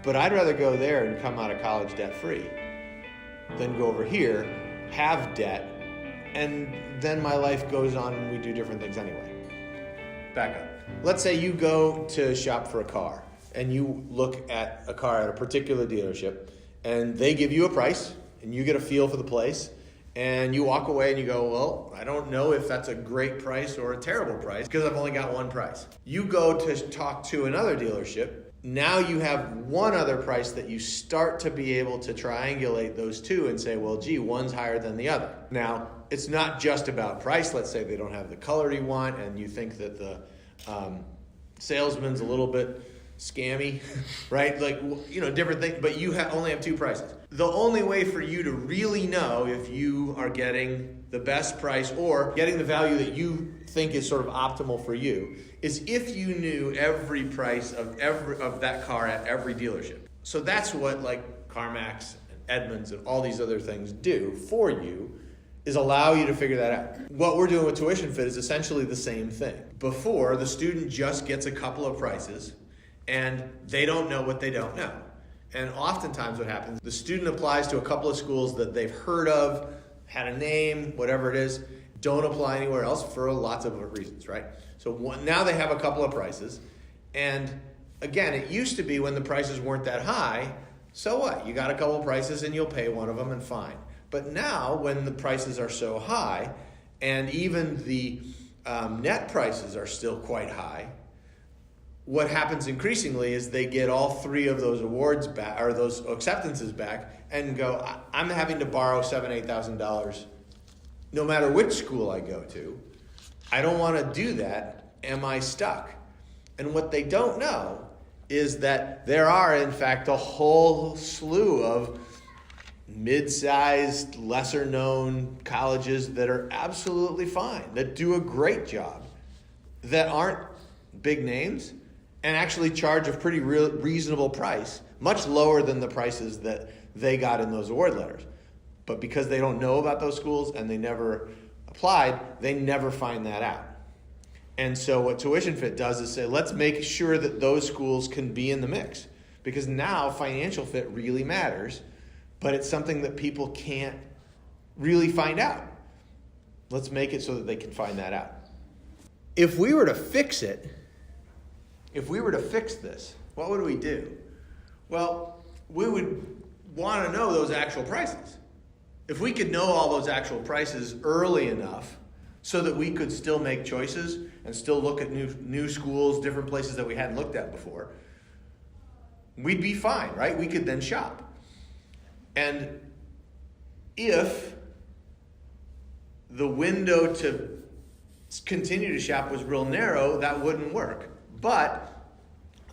But I'd rather go there and come out of college debt free than go over here, have debt, and then my life goes on and we do different things anyway. Back up. Let's say you go to shop for a car and you look at a car at a particular dealership and they give you a price and you get a feel for the place and you walk away and you go, well, I don't know if that's a great price or a terrible price because I've only got one price. You go to talk to another dealership. Now you have one other price that you start to be able to triangulate those two and say, well, gee, one's higher than the other. Now, it's not just about price. Let's say they don't have the color you want and you think that the salesman's a little bit scammy, right? Like, you know, different things, but you only have two prices. The only way for you to really know if you are getting the best price or getting the value that you think is sort of optimal for you is if you knew every price of that car at every dealership. So that's what like CarMax and Edmunds and all these other things do for you, is allow you to figure that out. What we're doing with TuitionFit is essentially the same thing. Before, the student just gets a couple of prices and they don't know what they don't know. And oftentimes what happens, the student applies to a couple of schools that they've heard of, had a name, whatever it is, don't apply anywhere else for lots of reasons, right? So now they have a couple of prices. And again, it used to be when the prices weren't that high, so what? You got a couple of prices and you'll pay one of them and fine. But now when the prices are so high and even the net prices are still quite high, what happens increasingly is they get all three of those awards back or those acceptances back and go, I'm having to borrow $7,000, $8,000 no matter which school I go to. I don't want to do that. Am I stuck? And what they don't know is that there are, in fact, a whole slew of mid-sized, lesser-known colleges that are absolutely fine, that do a great job, that aren't big names, and actually charge a pretty reasonable price, much lower than the prices that they got in those award letters. But because they don't know about those schools and they never applied, they never find that out. And so what TuitionFit does is say, let's make sure that those schools can be in the mix. Because now financial fit really matters, but it's something that people can't really find out. Let's make it so that they can find that out. If we were to fix it, if we were to fix this, what would we do? Well, we would want to know those actual prices. If we could know all those actual prices early enough so that we could still make choices and still look at new schools, different places that we hadn't looked at before, we'd be fine, right? We could then shop. And if the window to continue to shop was real narrow, that wouldn't work. But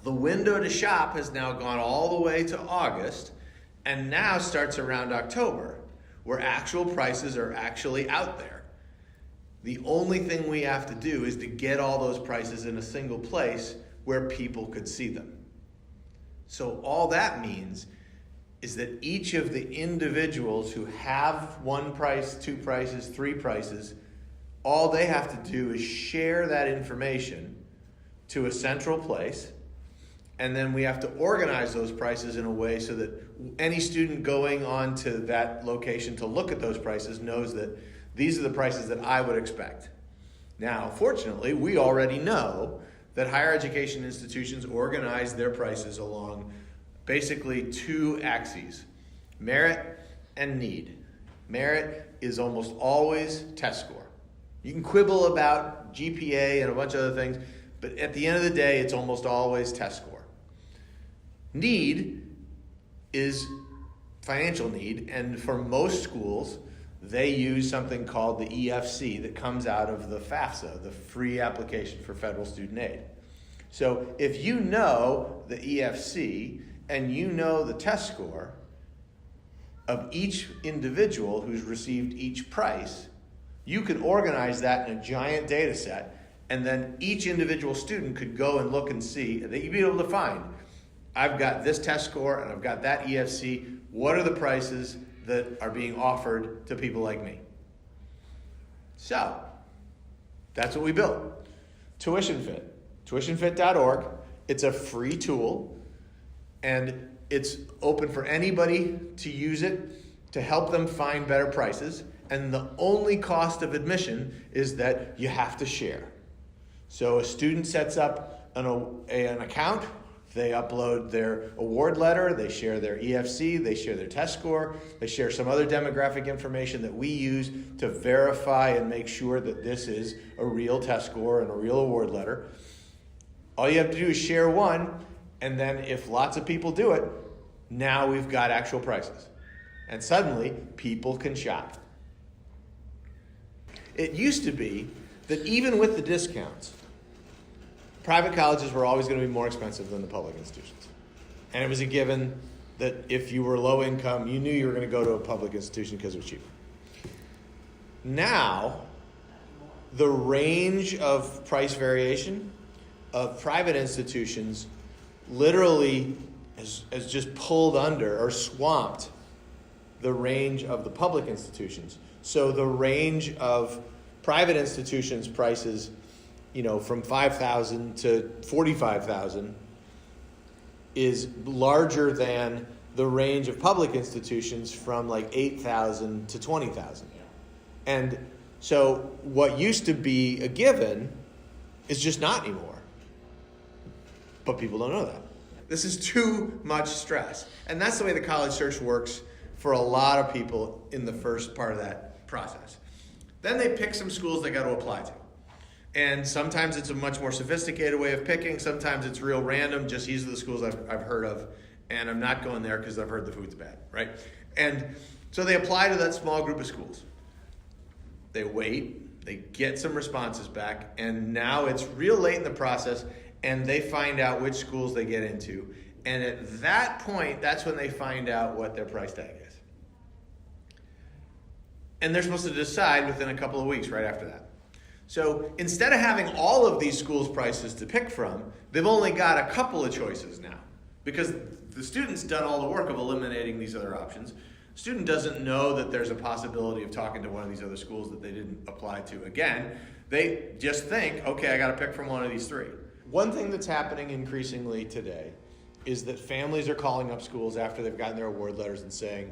the window to shop has now gone all the way to August and now starts around October, where actual prices are actually out there. The only thing we have to do is to get all those prices in a single place where people could see them. So all that means is that each of the individuals who have one price, two prices, three prices, all they have to do is share that information to a central place, and then we have to organize those prices in a way so that any student going on to that location to look at those prices knows that these are the prices that I would expect. Now, fortunately, we already know that higher education institutions organize their prices along basically two axes, merit and need. Merit is almost always test score. You can quibble about GPA and a bunch of other things, but at the end of the day, it's almost always test score. Need is financial need, and for most schools, they use something called the EFC that comes out of the FAFSA, the Free Application for Federal Student Aid. So if you know the EFC and you know the test score of each individual who's received each price, you can organize that in a giant data set, and then each individual student could go and look and see, that you'd be able to find, I've got this test score and I've got that EFC, what are the prices that are being offered to people like me? So, that's what we built. TuitionFit, tuitionfit.org. It's a free tool. and it's open for anybody to use it to help them find better prices. And the only cost of admission is that you have to share. So a student sets up an account, they upload their award letter, they share their EFC, they share their test score, they share some other demographic information that we use to verify and make sure that this is a real test score and a real award letter. All you have to do is share one, and then if lots of people do it, now we've got actual prices. And suddenly, people can shop. It used to be that even with the discounts, private colleges were always going to be more expensive than the public institutions. And it was a given that if you were low income, you knew you were going to go to a public institution because it was cheaper. Now, the range of price variation of private institutions literally has just pulled under or swamped the range of the public institutions. So the range of private institutions' prices, from $5,000 to $45,000 is larger than the range of public institutions from like $8,000 to $20,000. And so what used to be a given is just not anymore. But people don't know that. This is too much stress. And that's the way the college search works for a lot of people in the first part of that process. Then they pick some schools they got to apply to. And sometimes it's a much more sophisticated way of picking. Sometimes it's real random. Just these are the schools I've heard of, and I'm not going there because I've heard the food's bad, right? And so they apply to that small group of schools. They wait, they get some responses back, and now it's real late in the process, and they find out which schools they get into. And at that point, that's when they find out what their price tag is. And they're supposed to decide within a couple of weeks right after that. So instead of having all of these schools' prices to pick from, they've only got a couple of choices now because the student's done all the work of eliminating these other options. The student doesn't know that there's a possibility of talking to one of these other schools that they didn't apply to again. They just think, okay, I got to pick from one of these three. One thing that's happening increasingly today is that families are calling up schools after they've gotten their award letters and saying,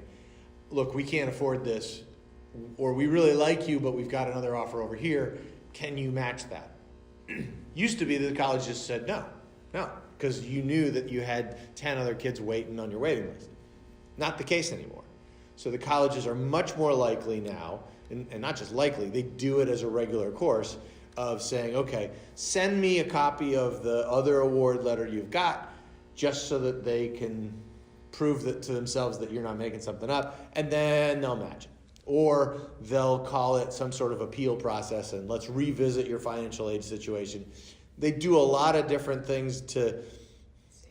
look, we can't afford this, or we really like you, but we've got another offer over here. Can you match that? Used to be that the college just said no, because you knew that you had 10 other kids waiting on your waiting list. Not the case anymore. So the colleges are much more likely now, and not just likely, they do it as a regular course of saying, okay, send me a copy of the other award letter you've got just so that they can prove that to themselves that you're not making something up, and then they'll match it. Or they'll call it some sort of appeal process and let's revisit your financial aid situation. They do a lot of different things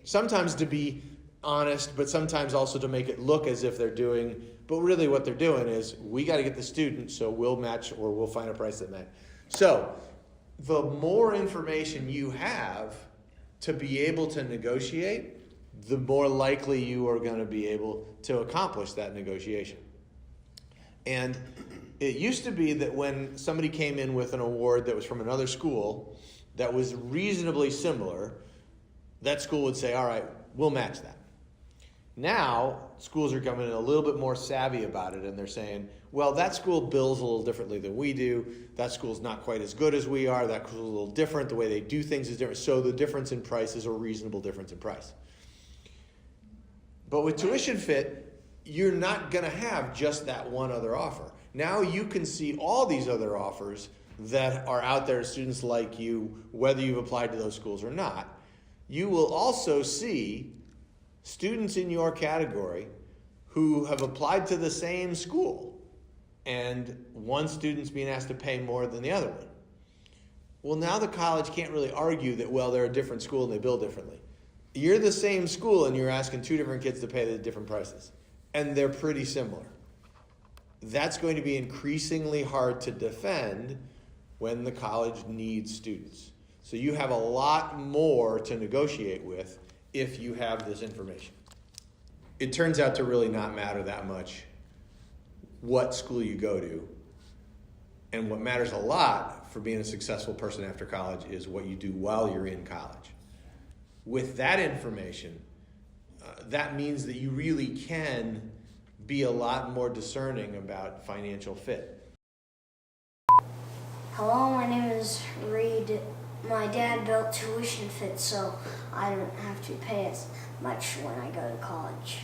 sometimes to be honest, but sometimes also to make it look as if they're doing, but really what they're doing is we got to get the student, so we'll match or we'll find a price that match. So the more information you have to be able to negotiate, the more likely you are going to be able to accomplish that negotiation. And it used to be that when somebody came in with an award that was from another school that was reasonably similar, that school would say, all right, we'll match that. Now, schools are coming in a little bit more savvy about it, and they're saying, well, that school bills a little differently than we do. That school's not quite as good as we are. That school's a little different. The way they do things is different. So the difference in price is a reasonable difference in price. But with TuitionFit, you're not going to have just that one other offer. Now you can see all these other offers that are out there to students like you, whether you've applied to those schools or not. You will also see students in your category who have applied to the same school, and one student's being asked to pay more than the other one. Well, now the college can't really argue that, well, they're a different school and they bill differently. You're the same school and you're asking two different kids to pay the different prices. And they're pretty similar. That's going to be increasingly hard to defend when the college needs students. So you have a lot more to negotiate with if you have this information. It turns out to really not matter that much what school you go to. And what matters a lot for being a successful person after college is what you do while you're in college. With that information, that means that you really can be a lot more discerning about financial fit. Hello, my name is Reed. My dad built TuitionFit, so I don't have to pay as much when I go to college.